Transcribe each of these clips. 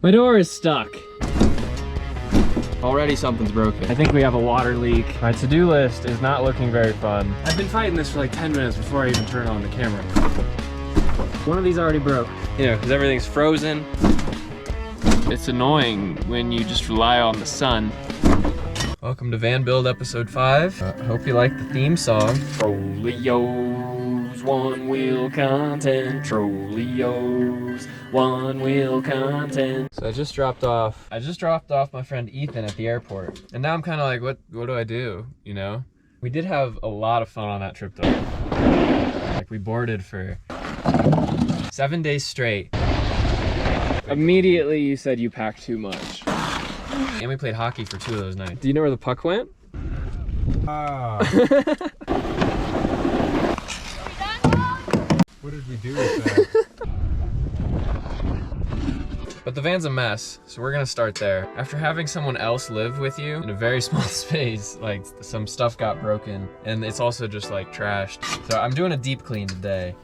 My door is stuck. Already something's broken. I think we have a water leak. My to-do list is not looking very fun. I've been fighting this for like 10 minutes before I even turn on the camera. One of these already broke. You know, because everything's frozen. It's annoying when you just rely on the sun. Welcome to Van Build episode 5. Hope you like the theme song. Trolleos, one wheel content. Trolleos, one wheel content. So I just dropped off my friend Ethan at the airport. And now I'm kind of like, what do I do, you know? We did have a lot of fun on that trip though. Like we boarded for 7 days straight. Immediately you said you packed too much. And we played hockey for 2 of those nights. Do you know where the puck went? What did we do with that? But the van's a mess, so we're gonna start there. After having someone else live with you in a very small space, like some stuff got broken, and it's also just like trashed. So I'm doing a deep clean today.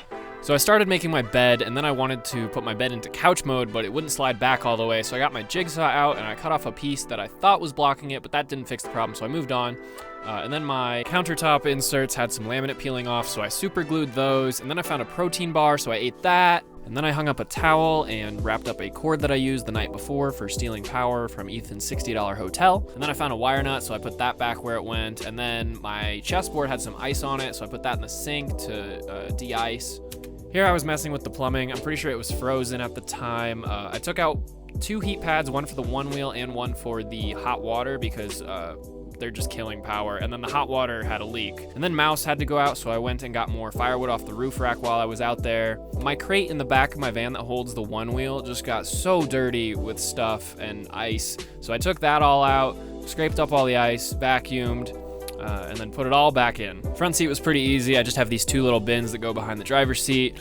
So I started making my bed, and then I wanted to put my bed into couch mode, but it wouldn't slide back all the way. So I got my jigsaw out and I cut off a piece that I thought was blocking it, but that didn't fix the problem, so I moved on. And then my countertop inserts had some laminate peeling off, so I super glued those. And then I found a protein bar, so I ate that. And then I hung up a towel and wrapped up a cord that I used the night before for stealing power from Ethan's $60 hotel. And then I found a wire nut, so I put that back where it went. And then my chessboard had some ice on it, so I put that in the sink to de-ice. Here I was messing with the plumbing. I'm pretty sure it was frozen at the time. I took out 2 heat pads, one for the one wheel and one for the hot water because they're just killing power. And then the hot water had a leak. And then mouse had to go out, so I went and got more firewood off the roof rack while I was out there. My crate in the back of my van that holds the one wheel just got so dirty with stuff and ice. So I took that all out, scraped up all the ice, vacuumed, and then put it all back in. Front seat was pretty easy. I just have these 2 little bins that go behind the driver's seat.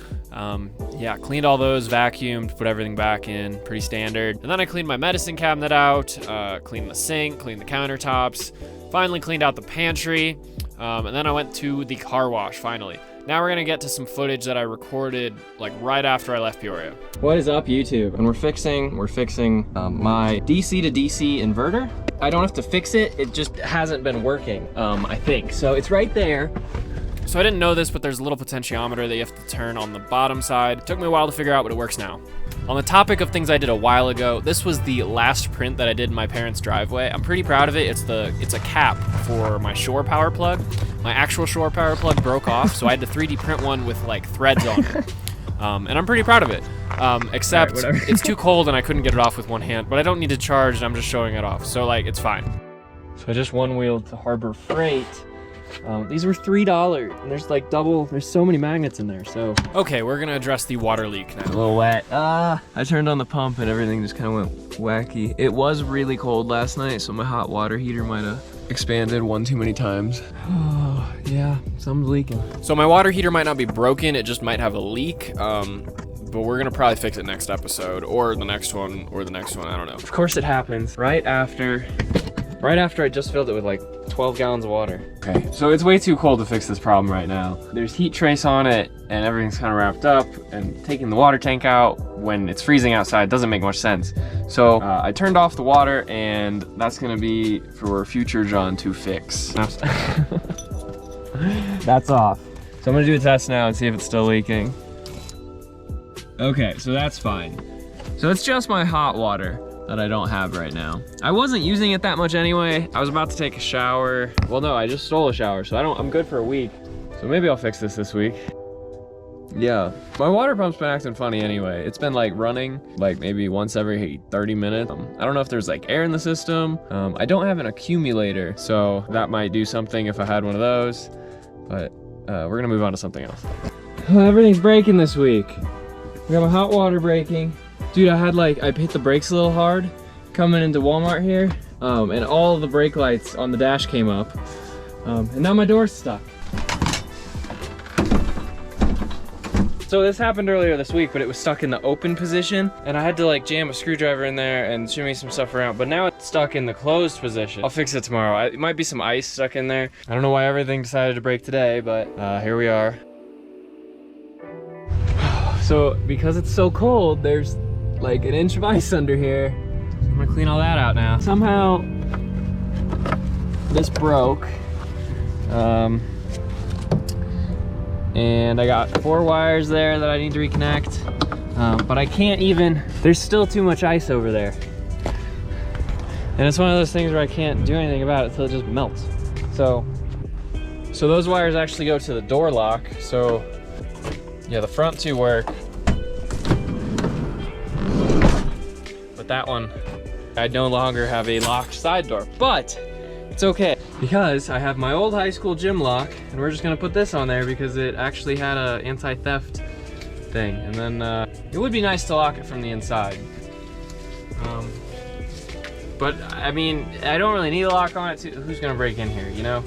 Yeah, cleaned all those, vacuumed, put everything back in, pretty standard. And then I cleaned my medicine cabinet out, cleaned the sink, cleaned the countertops, finally cleaned out the pantry, and then I went to the car wash, finally. Now we're gonna get to some footage that I recorded like right after I left Peoria. What is up, YouTube? And we're fixing my DC to DC inverter. I don't have to fix it, it just hasn't been working, I think. So it's right there. So I didn't know this, but there's a little potentiometer that you have to turn on the bottom side. It took me a while to figure out, but it works now. On the topic of things I did a while ago, this was the last print that I did in my parents' driveway. I'm pretty proud of it. It's a cap for my shore power plug. My actual shore power plug broke off, so I had to 3D print one with like threads on it. And I'm pretty proud of it. Except it's too cold and I couldn't get it off with one hand, but I don't need to charge and I'm just showing it off. So like, it's fine. So I just one wheeled to Harbor Freight. These were $3 and there's like there's so many magnets in there, so. Okay, we're gonna address the water leak now. A little wet. I turned on the pump and everything just kind of went wacky. It was really cold last night, so my hot water heater might have expanded one too many times. Oh, yeah, something's leaking. So my water heater might not be broken, it just might have a leak. But we're gonna probably fix it next episode, or the next one, or the next one, I don't know. Of course it happens right after I just filled it with like 12 gallons of water. Okay, so it's way too cold to fix this problem right now. There's heat trace on it and everything's kind of wrapped up, and taking the water tank out when it's freezing outside doesn't make much sense. So I turned off the water, and that's gonna be for future John to fix. That's off. So I'm gonna do a test now and see if it's still leaking. Okay, so that's fine. So it's just my hot water that I don't have right now. I wasn't using it that much anyway. I was about to take a shower. Well, no, I just stole a shower, so I'm good for a week. So maybe I'll fix this week. Yeah, my water pump's been acting funny anyway. It's been like running like maybe once every 30 minutes. I don't know if there's like air in the system. I don't have an accumulator, so that might do something if I had one of those. But we're gonna move on to something else. Everything's breaking this week. We got my hot water breaking. Dude, I hit the brakes a little hard coming into Walmart here, and all of the brake lights on the dash came up, and now my door's stuck. So this happened earlier this week, but it was stuck in the open position, and I had to like jam a screwdriver in there and shimmy some stuff around, but now it's stuck in the closed position. I'll fix it tomorrow. It might be some ice stuck in there. I don't know why everything decided to break today, but here we are. So because it's so cold, there's like an inch of ice under here. I'm gonna clean all that out now. Somehow this broke. And I got 4 wires there that I need to reconnect. But I can't even, there's still too much ice over there. And it's one of those things where I can't do anything about it until it just melts. So those wires actually go to the door lock. So yeah, the front 2 work. But that one, I no longer have a locked side door, but it's okay because I have my old high school gym lock, and we're just gonna put this on there because it actually had a anti-theft thing. And then it would be nice to lock it from the inside. But I mean, I don't really need a lock on it too. Who's gonna break in here, you know?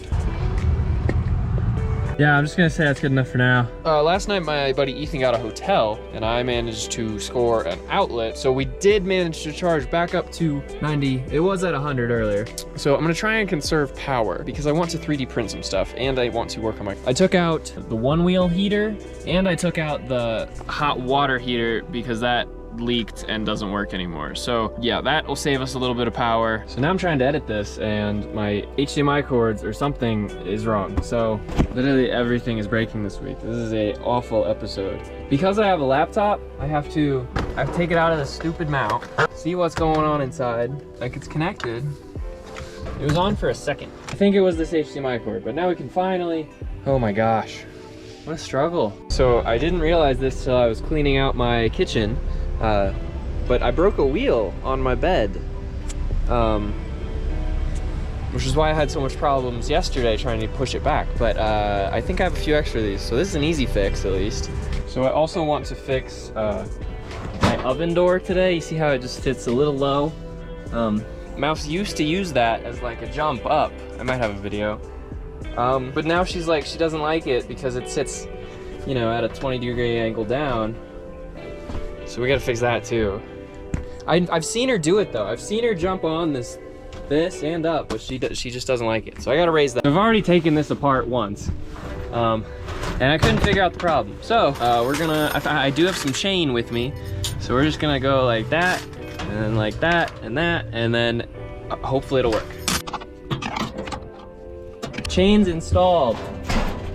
Yeah, I'm just gonna say that's good enough for now. Last night my buddy Ethan got a hotel and I managed to score an outlet. So we did manage to charge back up to 90. It was at 100 earlier. So I'm gonna try and conserve power because I want to 3D print some stuff and I want to work on my... I took out the Onewheel heater and I took out the hot water heater because that leaked and doesn't work anymore. So yeah, that will save us a little bit of power. So now I'm trying to edit this and my HDMI cords or something is wrong. So literally everything is breaking this week. This is a awful episode. Because I have a laptop, I have to take it out of the stupid mount, see what's going on inside. Like, it's connected. It was on for a second. I think it was this HDMI cord, but now we can finally, oh my gosh, what a struggle. So I didn't realize this till I was cleaning out my kitchen. But I broke a wheel on my bed, which is why I had so much problems yesterday trying to push it back. But I think I have a few extra of these, so this is an easy fix at least. So I also want to fix my oven door today. You see how it just sits a little low? Mouse used to use that as like a jump up. I might have a video. But now she's like, she doesn't like it because it sits, you know, at a 20-degree angle down. So we gotta fix that too. I've seen her do it though. I've seen her jump on this and up, but she just doesn't like it. So I gotta raise that. I've already taken this apart once, and I couldn't figure out the problem. So we're gonna, I do have some chain with me. So we're just gonna go like that, and then like that, and then hopefully it'll work. Chain's installed.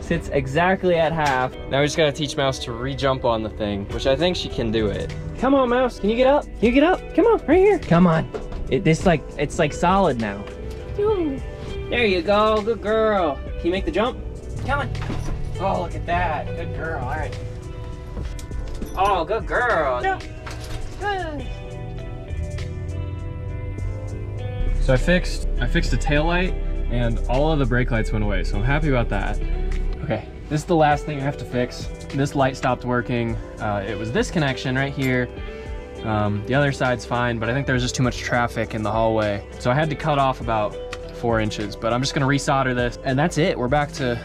Sits exactly at half. Now we just gotta teach Mouse to re-jump on the thing, which I think she can do it. Come on, Mouse, can you get up? Can you get up? Come on, right here. Come on. It's like solid now. There you go, good girl. Can you make the jump? Come on. Oh, look at that, good girl, all right. Oh, good girl. Jump. Good. So I fixed the tail light and all of the brake lights went away, so I'm happy about that. Okay, this is the last thing I have to fix. This light stopped working. It was this connection right here. The other side's fine, but I think there was just too much traffic in the hallway. So I had to cut off about 4 inches, but I'm just gonna resolder this. And that's it, we're back to,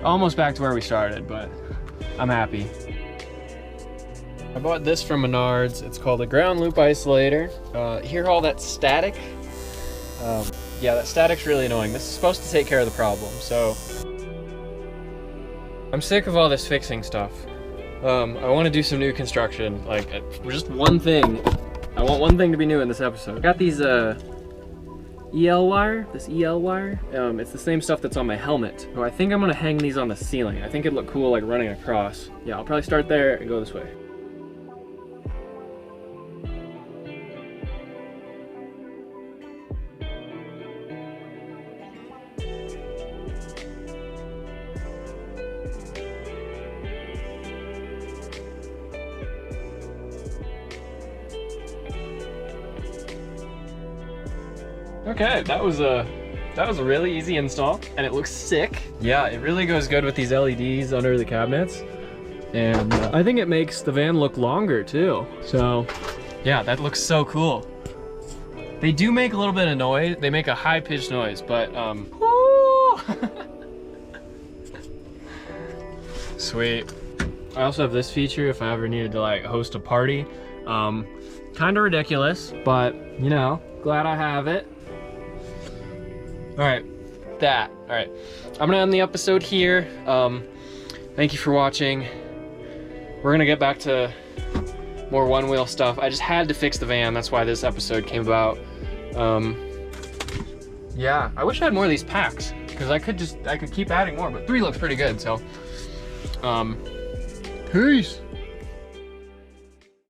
almost back to where we started, but I'm happy. I bought this from Menards. It's called a ground loop isolator. Hear all that static? Yeah, that static's really annoying. This is supposed to take care of the problem, so. I'm sick of all this fixing stuff. I want to do some new construction, like just one thing. I want one thing to be new in this episode. I got these EL wire, this EL wire. It's the same stuff that's on my helmet. So I think I'm gonna hang these on the ceiling. I think it'd look cool like running across. Yeah, I'll probably start there and go this way. Okay, that was a really easy install, and it looks sick. Yeah, it really goes good with these LEDs under the cabinets, and I think it makes the van look longer too. So, yeah, that looks so cool. They do make a little bit of noise. They make a high-pitched noise, but sweet. I also have this feature if I ever needed to like host a party. Kind of ridiculous, but you know, glad I have it. All right, I'm gonna end the episode here. Thank you for watching. We're gonna get back to more one-wheel stuff. I just had to fix the van. That's why this episode came about. Yeah, I wish I had more of these packs because I could keep adding more, but 3 looks pretty good, so. Peace.